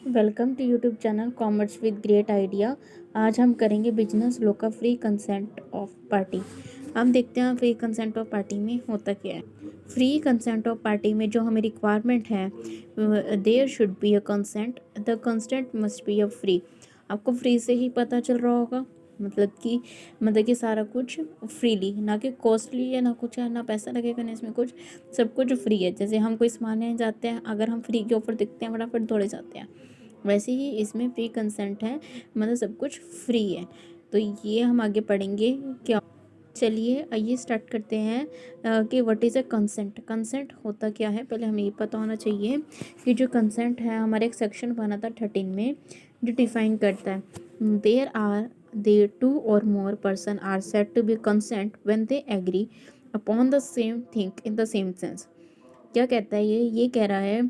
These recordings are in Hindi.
Welcome to YouTube channel commerce with great idea. आज हम करेंगे बिजनेस लॉ का फ्री कंसेंट ऑफ पार्टी। हम देखते हैं फ्री कंसेंट ऑफ पार्टी में होता क्या है। फ्री कंसेंट ऑफ पार्टी में जो हमें रिक्वायरमेंट है, there should be a consent, the consent must be a free. आपको फ्री से ही पता चल रहा होगा, मतलब कि सारा कुछ फ्रीली, ना कि कॉस्टली है, ना कुछ है, ना पैसा लगेगा, ना इसमें कुछ, सब कुछ फ्री है। जैसे हम कोई सामान लेने जाते हैं, अगर हम फ्री के ऑफर दिखते हैं फटाफट दौड़े जाते हैं, वैसे ही इसमें फ्री कंसेंट है, मतलब सब कुछ फ्री है। तो ये हम आगे पढ़ेंगे क्या। चलिए आइए स्टार्ट करते हैं कि what is a consent. Consent होता क्या है, पहले हमें ये पता होना चाहिए कि जो कंसेंट है, हमारे एक सेक्शन बना था 13 में, जो डिफाइन करता है there two or more person are said to be consent when they agree upon the same thing in the same sense. क्या कहता है ये कह रहा है,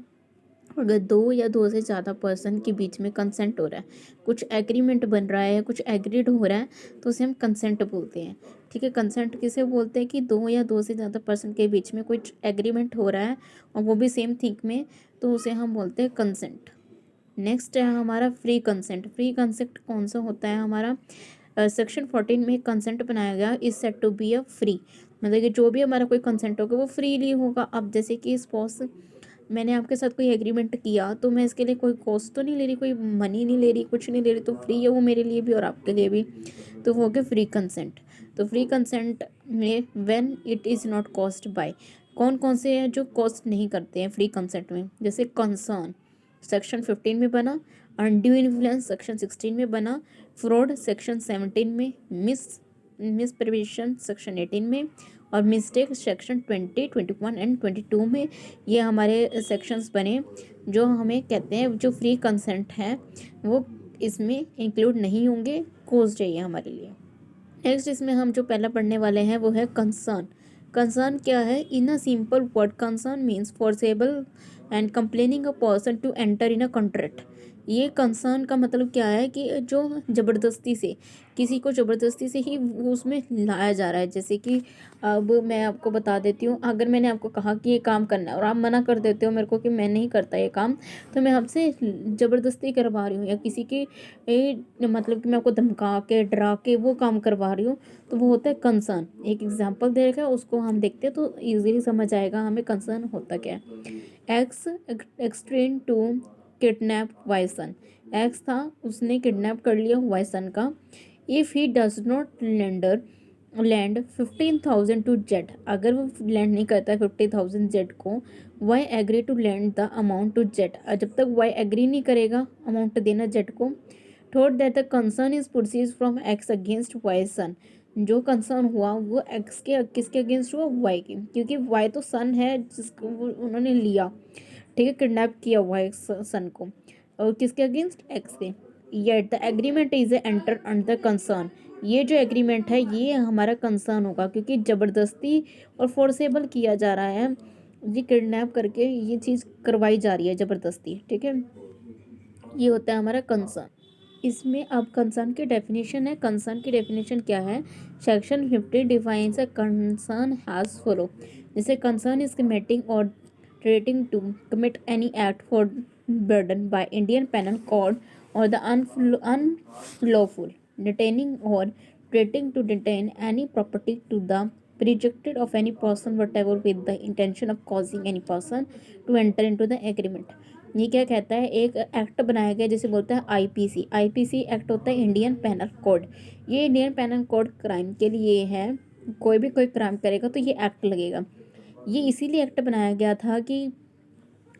अगर दो या दो से ज़्यादा पर्सन के बीच में कंसेंट हो रहा है, कुछ एग्रीमेंट बन रहा है, कुछ एग्रीड हो रहा है, तो उसे हम कंसेंट बोलते हैं। ठीक है, कंसेंट किसे बोलते हैं कि दो या दो से ज़्यादा पर्सन के बीच में कुछ एग्रीमेंट हो रहा है और वो भी सेम थिंग में, तो उसे हम बोलते हैं कंसेंट। नेक्स्ट है हमारा फ्री कंसेंट। फ्री कंसेंट कौन सा होता है हमारा, सेक्शन 14 में कंसेंट बनाया गया is said to be a free, मतलब कि जो भी हमारा कोई कंसेंट होगा वो फ्रीली होगा। अब जैसे कि सपोज मैंने आपके साथ कोई एग्रीमेंट किया, तो मैं इसके लिए कोई कॉस्ट तो नहीं ले रही, कोई मनी नहीं ले रही, कुछ नहीं ले रही, तो फ्री है वो मेरे लिए भी और आपके लिए भी, तो वो हो गया फ्री कंसेंट। तो फ्री कंसेंट में when it is not cost by, कौन कौन से हैं जो कॉस्ट नहीं करते हैं फ्री कंसेंट में, जैसे कंसर्न सेक्शन 15 में बना, अनड्यू इन्फ्लुएंस सेक्शन 16 में बना, फ्रॉड सेक्शन 17 में, मिसप्रिवेशन सेक्शन 18 में, और मिस्टेक सेक्शन 20, 21 एंड 22 में। ये हमारे सेक्शंस बने जो हमें कहते हैं जो फ्री कंसेंट है वो इसमें इंक्लूड नहीं होंगे, कोर्स चाहिए हमारे लिए। नेक्स्ट इसमें हम जो पहला पढ़ने वाले हैं वो है कंसर्न। कंसर्न क्या है, in a simple word concern means forcible and complaining a person to enter in a contract. ये कंसर्न का मतलब क्या है कि जो ज़बरदस्ती से, किसी को ज़बरदस्ती से ही वो उसमें लाया जा रहा है। जैसे कि अब मैं आपको बता देती हूँ, अगर मैंने आपको कहा कि ये काम करना है और आप मना कर देते हो मेरे को कि मैं नहीं करता ये काम, तो मैं आपसे ज़बरदस्ती करवा रही हूँ, या किसी की मतलब कि मैं आपको धमका के डरा के वो काम करवा रही हूँ, तो वो होता है कंसर्न। एक एग्जांपल दे रखा है, उसको हम देखते हैं तो इजीली समझ आएगा हमें कंसर्न होता क्या है। X X threaten to kidnap Y's son. X था, उसने किडनैप कर लिया वाइसन का। If he does not lend 15,000 to Z, अगर वो लैंड नहीं करता है 50,000 जेड को, Y agree to lend the amount to Z, जब तक वाई एग्री नहीं करेगा अमाउंट देना जेड को। Thought that the concern is proceeds from X against Y son, जो कंसर्न हुआ वो एक्स के किसके अगेंस्ट हुआ, वाई के, क्योंकि वाई तो सन है जिसको उन्होंने लिया, ठीक है, किडनैप किया वाई सन को, और किसके अगेंस्ट, एक्स के। Yet the agreement is enter under concern, ये जो एग्रीमेंट है ये हमारा कंसर्न होगा, क्योंकि ज़बरदस्ती और फोर्सेबल किया जा रहा है, ये किडनैप करके ये चीज़ करवाई जा रही है ज़बरदस्ती, ठीक है, ये होता है हमारा कंसर्न। इसमें अब कंसर्न की डेफिनेशन है। कंसर्न की डेफिनेशन क्या है, section 50 defines a concern has follow, जैसे concern is committing or threatening to commit any act forbidden by Indian Penal Code or the unlawful detaining or threatening to detain any property to the projected of any person whatever with the intention of causing any person to enter into the agreement। ये क्या कहता है, एक एक्ट बनाया गया जिसे बोलते हैं आईपीसी। आईपीसी एक्ट होता है इंडियन पेनल कोड। ये इंडियन पेनल कोड क्राइम के लिए है, कोई भी कोई क्राइम करेगा तो ये एक्ट लगेगा। ये इसीलिए एक्ट बनाया गया था कि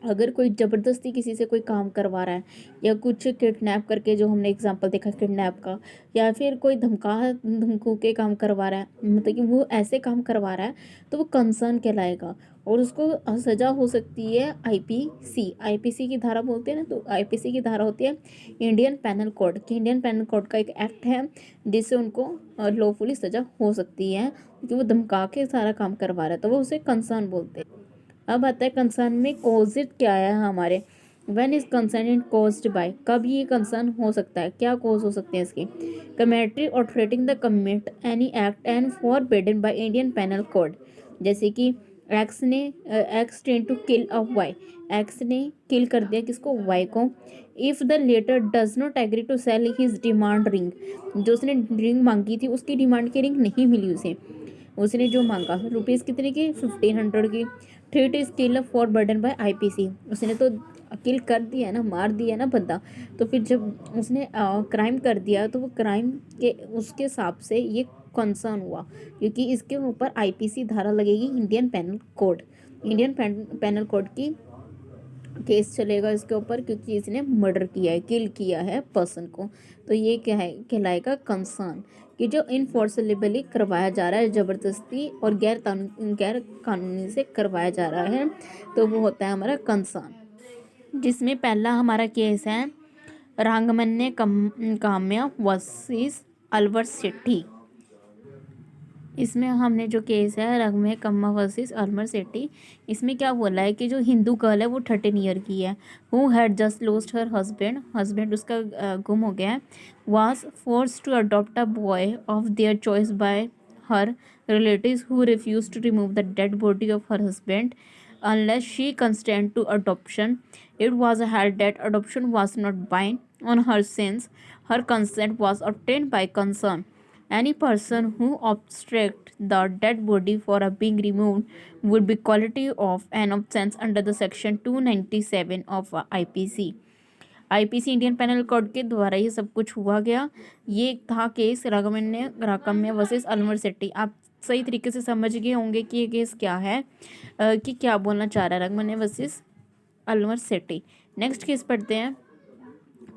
अगर कोई ज़बरदस्ती किसी से कोई काम करवा रहा है, या कुछ किडनैप करके, जो हमने एग्जांपल देखा किडनैप का, या फिर कोई धमकू के काम करवा रहा है, मतलब कि वो ऐसे काम करवा रहा है, तो वो कंसर्न कहलाएगा और उसको सज़ा हो सकती है आईपीसी। आईपीसी की धारा बोलते हैं ना, तो आईपीसी की धारा होती है इंडियन पेनल कोड की। इंडियन पेनल कोड का एक एक्ट है जिससे उनको लॉफुली सज़ा हो सकती है, क्योंकि वो धमका के सारा काम करवा रहा है, तो वो उसे कंसर्न बोलते हैं। अब आता है कंसर्न में कॉजेज क्या है हमारे, when is concern in caused by, कब ये कंसर्न हो सकता है, क्या कॉज हो सकते हैं इसके, committing or threatening the commit any act and forbidden by Indian Penal Code, जैसे कि X tend to kill a Y, X ने किल कर दिया किसको, वाई को। If the latter does not agree to sell his diamond ring, जो उसने रिंग मांगी थी उसकी डिमांड की रिंग नहीं मिली उसे, उसने जो मांगा रुपीज़ कितने की, 1500 की। Treat is kill for burden bye IPC, उसने तो किल कर दिया ना, मार दिया ना बंदा, तो फिर जब उसने क्राइम कर दिया तो वो क्राइम के उसके हिसाब से ये कंसर्न हुआ, क्योंकि इसके ऊपर आईपीसी धारा लगेगी, Indian Penal Code, Indian Penal Code की केस चलेगा इसके ऊपर, क्योंकि इसने मर्डर किया है, किल किया है पर्सन को। तो ये क्या है, कहलाएगा कंसर्न, कि जो इनफोर्सेबली करवाया जा रहा है, ज़बरदस्ती और गैर कानूनी से करवाया जा रहा है, तो वो होता है हमारा कंसर्न। जिसमें पहला हमारा केस है रांगमन्य काम्या वर्सेस अलवर सेठी। इसमें हमने जो केस है रंगमय कम्मा वर्सेस अलमर सेठी, इसमें क्या बोला है कि जो हिंदू गर्ल है वो 13 ईयर की है, who had just lost her husband उसका गुम हो गया है, was force to adopt a boy of their choice by her relatives who refuse to remove the dead body of her husband unless she consent to adoption. It was held that adoption was not bind on her since her consent was obtained by concern. Any person who obstructs the dead body for a being removed would be quality of an offence under the section 297 of IPC. IPC Indian Penal Code के द्वारा ये सब कुछ हुआ गया। ये था केस राकम्या वर्सेस अलवर सेठी। आप सही तरीके से समझ गए होंगे कि ये केस क्या है, कि क्या बोलना चाह रहा है राकम्या वर्सेस अलवर सेठी। नेक्स्ट केस पढ़ते हैं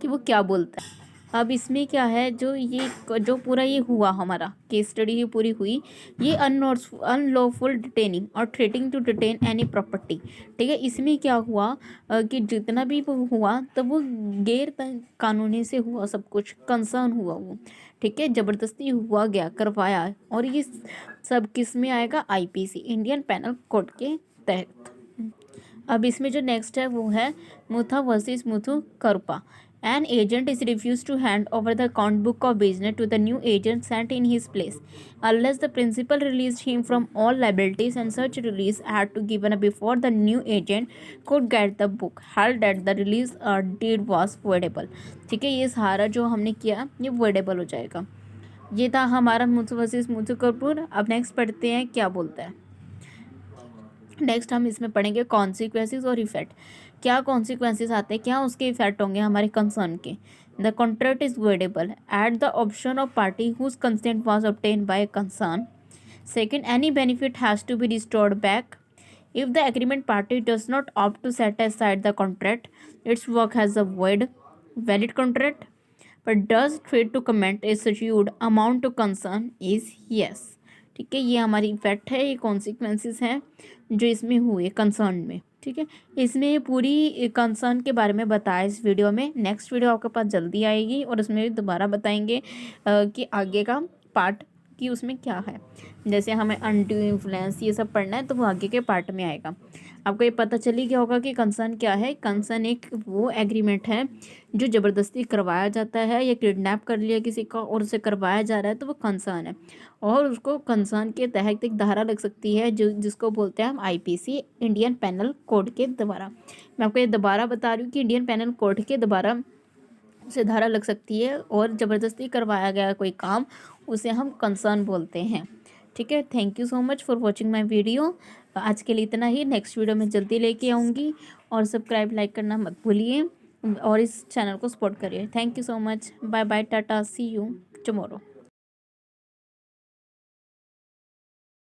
कि वो क्या बोलता है। अब इसमें क्या है, जो पूरा ये हुआ हमारा केस स्टडी ये पूरी हुई, ये unlawful detaining or threatening to detain any property. ठीक है, इसमें क्या हुआ कि जितना भी वो हुआ तब वो गैर कानूनी से हुआ, सब कुछ कंसर्न हुआ वो। ठीक है, ज़बरदस्ती हुआ गया, करवाया, और ये सब किस में आएगा, आईपीसी इंडियन पेनल कोड के तहत। अब इसमें जो नेक्स्ट है वो है Mutha versus Muthu Karuppa. An agent is refused to hand over the account book of business to the new agent sent in his place, unless the principal released him from all liabilities, and such release had to given before the new agent could get the book, held that the release deed was voidable. ठीक है, ये सारा जो हमने किया ये voidable हो जाएगा। ये था हमारा मुथु वर्सेस मुथु कपूर। अब नेक्स्ट पढ़ते हैं क्या बोलता है। नेक्स्ट हम इसमें पढ़ेंगे कॉन्सिक्वेंसेस और इफेक्ट। क्या कॉन्सिक्वेंसेस आते हैं, क्या उसके इफेक्ट होंगे हमारे कंसर्न के। The contract is voidable at the option of party whose consent was obtain by concern. Second, any benefit has to be restored back if the agreement party does not opt to set aside the contract, it's work has a void valid contract, but does trade to comment is such amount to concern is yes. ठीक है, ये हमारी इफेक्ट है, ये कॉन्सिक्वेंसेस हैं जो इसमें हुए कंसर्न में। ठीक है, इसमें पूरी कंसर्न के बारे में बताया इस वीडियो में। नेक्स्ट वीडियो आपके पास जल्दी आएगी और उसमें भी दोबारा बताएंगे कि आगे का पार्ट कि उसमें क्या है। जैसे हमें अनड्यू इन्फ्लुएंस ये सब पढ़ना है तो वो आगे के पार्ट में आएगा। आपको ये पता चल ही गया होगा कि कंसर्न क्या है। कंसर्न एक वो एग्रीमेंट है जो ज़बरदस्ती करवाया जाता है, या किडनैप कर लिया किसी का और उसे करवाया जा रहा है तो वो कंसर्न है, और उसको कंसर्न के तहत एक धारा लग सकती है जो जिसको बोलते हैं हम आईपीसी इंडियन पेनल कोड के द्वारा। मैं आपको ये दोबारा बता रही हूँ कि इंडियन पेनल कोड के द्वारा उसे धारा लग सकती है, और ज़बरदस्ती करवाया गया कोई काम उसे हम कंसर्न बोलते हैं। ठीक है, thank you so much for watching my video. आज के लिए इतना ही, नेक्स्ट वीडियो में जल्दी लेके आऊँगी, और सब्सक्राइब लाइक करना मत भूलिए, और इस चैनल को सपोर्ट करिए। Thank you so much, bye bye, tata, see you tomorrow.